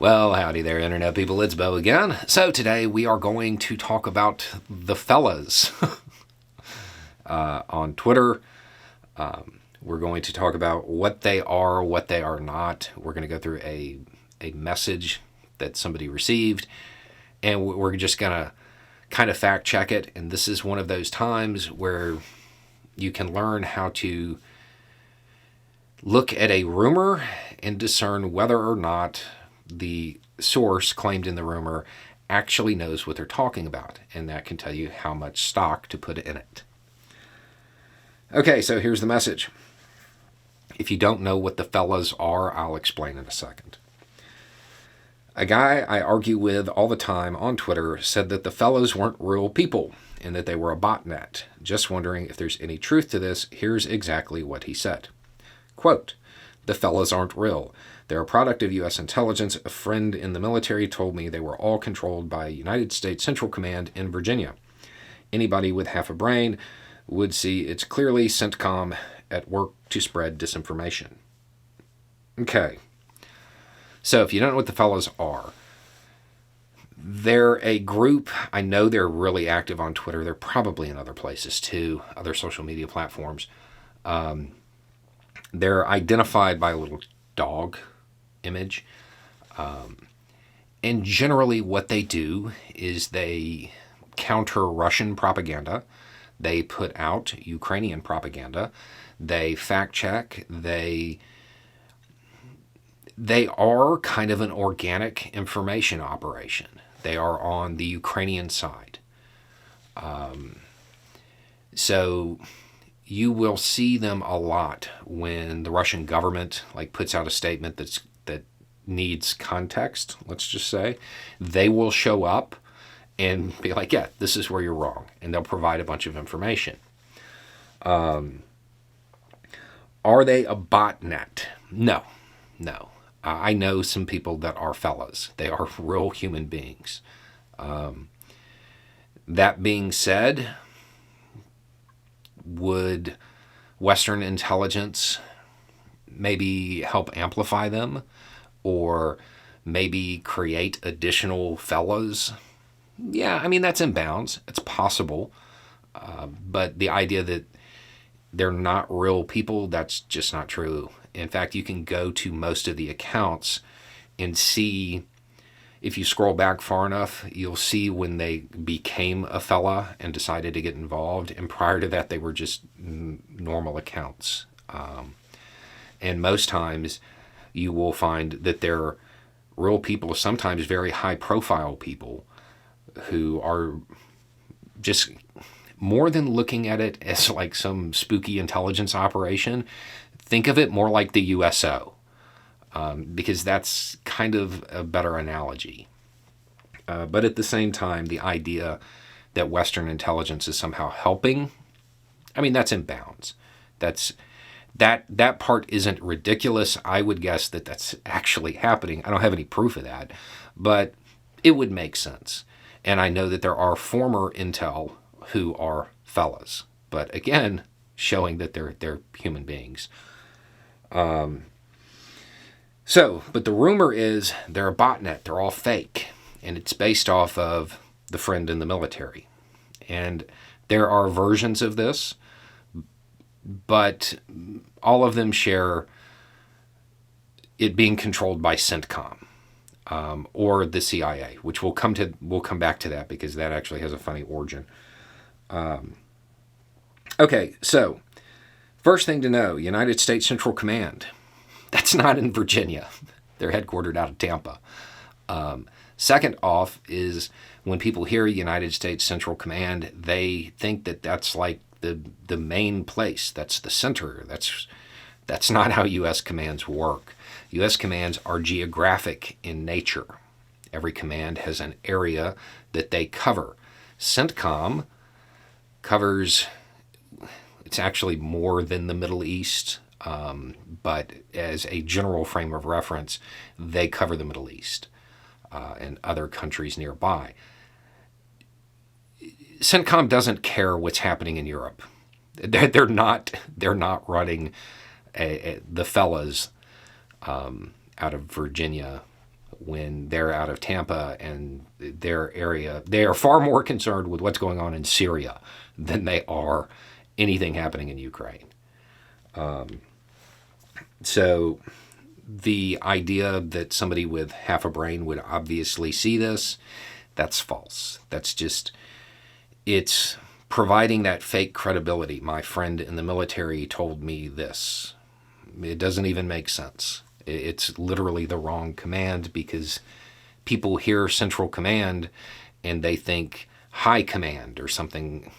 Well, howdy there, Internet people. It's Bo again. So today we are going to talk about the fellas on Twitter. We're going to talk about what they are, what they are not. We're going to go through a message that somebody received, and we're just going to kind of fact check it. And this is one of those times where you can learn how to look at a rumor and discern whether or not the source claimed in the rumor actually knows what they're talking about, and that can tell you how much stock to put in it. Okay, so here's the message. If you don't know what the fellas are, I'll explain in a second. A guy I argue with all the time on Twitter said that the fellas weren't real people and that they were a botnet. Just wondering if there's any truth to this. Here's exactly what he said. Quote, "The fellas aren't real. They're a product of U.S. intelligence. A friend in the military told me they were all controlled by United States Central Command in Virginia. Anybody with half a brain would see it's clearly CENTCOM at work to spread disinformation." Okay. So if you don't know what the fellas are, they're a group. I know they're really active on Twitter. They're probably in other places too, other social media platforms. They're identified by a little dog image. And generally what they do is they counter Russian propaganda. They put out Ukrainian propaganda. They fact check. They are kind of an organic information operation. They are on the Ukrainian side. So you will see them a lot when the Russian government puts out a statement that needs context, let's just say. They will show up and be like, yeah, this is where you're wrong. And they'll provide a bunch of information. Are they a botnet? No. I know some people that are fellas. They are real human beings. That being said, would Western intelligence maybe help amplify them or maybe create additional fellas? Yeah, I mean, that's in bounds. It's possible. But the idea that they're not real people, that's just not true. In fact, you can go to most of the accounts and see, if you scroll back far enough, you'll see when they became a fella and decided to get involved. And prior to that, they were just normal accounts. And most times you will find that they're real people, sometimes very high profile people who are just, more than looking at it as like some spooky intelligence operation, think of it more like the USO, because that's kind of a better analogy. But at the same time, the idea that Western intelligence is somehow helping, I mean, that's in bounds. That part isn't ridiculous. I would guess that that's actually happening. I don't have any proof of that, but it would make sense. And I know that there are former intel who are fellas, but again, showing that they're human beings. But the rumor is they're a botnet. They're all fake, and it's based off of the friend in the military. And there are versions of this, but all of them share it being controlled by CENTCOM. Or the CIA, which we'll come back to that because that actually has a funny origin. Okay, so first thing to know, United States Central Command. That's not in Virginia. They're headquartered out of Tampa. Second off is when people hear United States Central Command, they think that that's like the main place. That's the center. That's not how U.S. commands work. U.S. commands are geographic in nature. Every command has an area that they cover. CENTCOM covers, it's actually more than the Middle East, but as a general frame of reference, they cover the Middle East and other countries nearby. CENTCOM doesn't care what's happening in Europe. They're not running the fellas out of Virginia when they're out of Tampa and their area. They are far more concerned with what's going on in Syria than they are anything happening in Ukraine. So the idea that somebody with half a brain would obviously see this, that's false. That's just, it's providing that fake credibility. My friend in the military told me this. It doesn't even make sense. It's literally the wrong command, because people hear Central Command and they think High Command or something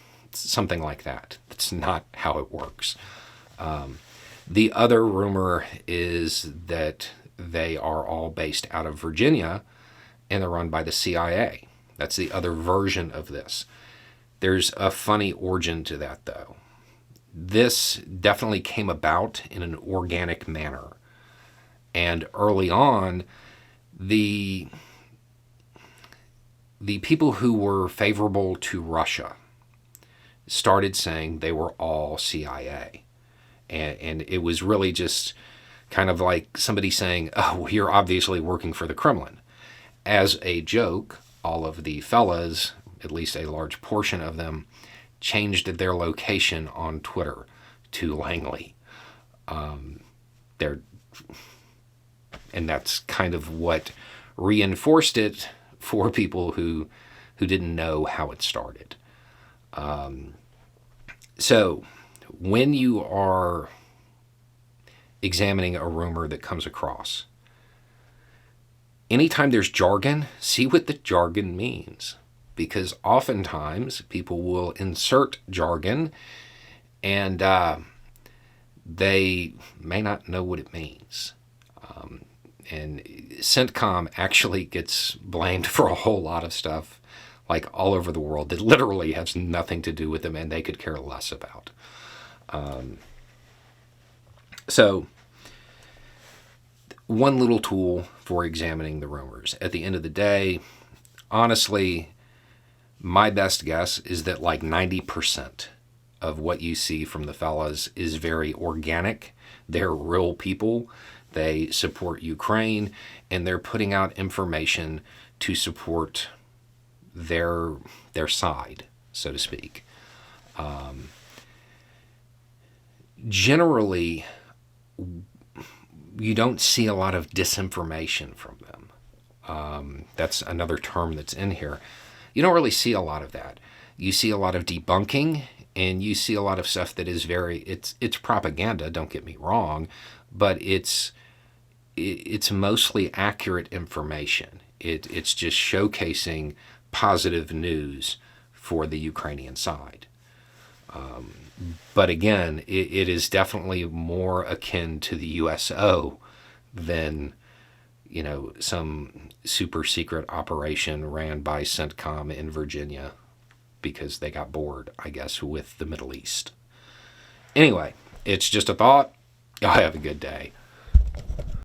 like that. That's not how it works. The other rumor is that they are all based out of Virginia and they're run by the CIA. That's the other version of this. There's a funny origin to that, though. This definitely came about in an organic manner. And early on, the people who were favorable to Russia started saying they were all CIA. And it was really just kind of like somebody saying, oh, well, you're obviously working for the Kremlin. As a joke, all of the fellas, at least a large portion of them, changed their location on Twitter to Langley. And that's kind of what reinforced it for people who didn't know how it started. So when you are examining a rumor that comes across, anytime there's jargon, see what the jargon means. Because oftentimes people will insert jargon and they may not know what it means. And CENTCOM actually gets blamed for a whole lot of stuff, like all over the world, that literally has nothing to do with them and they could care less about. So, one little tool for examining the rumors. At the end of the day, honestly, my best guess is that like 90% of what you see from the fellas is very organic. They're real people. They support Ukraine, and they're putting out information to support their side, so to speak. Generally, you don't see a lot of disinformation from them. That's another term that's in here. You don't really see a lot of that. You see a lot of debunking, and you see a lot of stuff that is it's propaganda, don't get me wrong, but it's mostly accurate information. It's just showcasing positive news for the Ukrainian side. But again, it is definitely more akin to the USO than, some super secret operation ran by CENTCOM in Virginia because they got bored, I guess, with the Middle East. Anyway, it's just a thought. Y'all have a good day.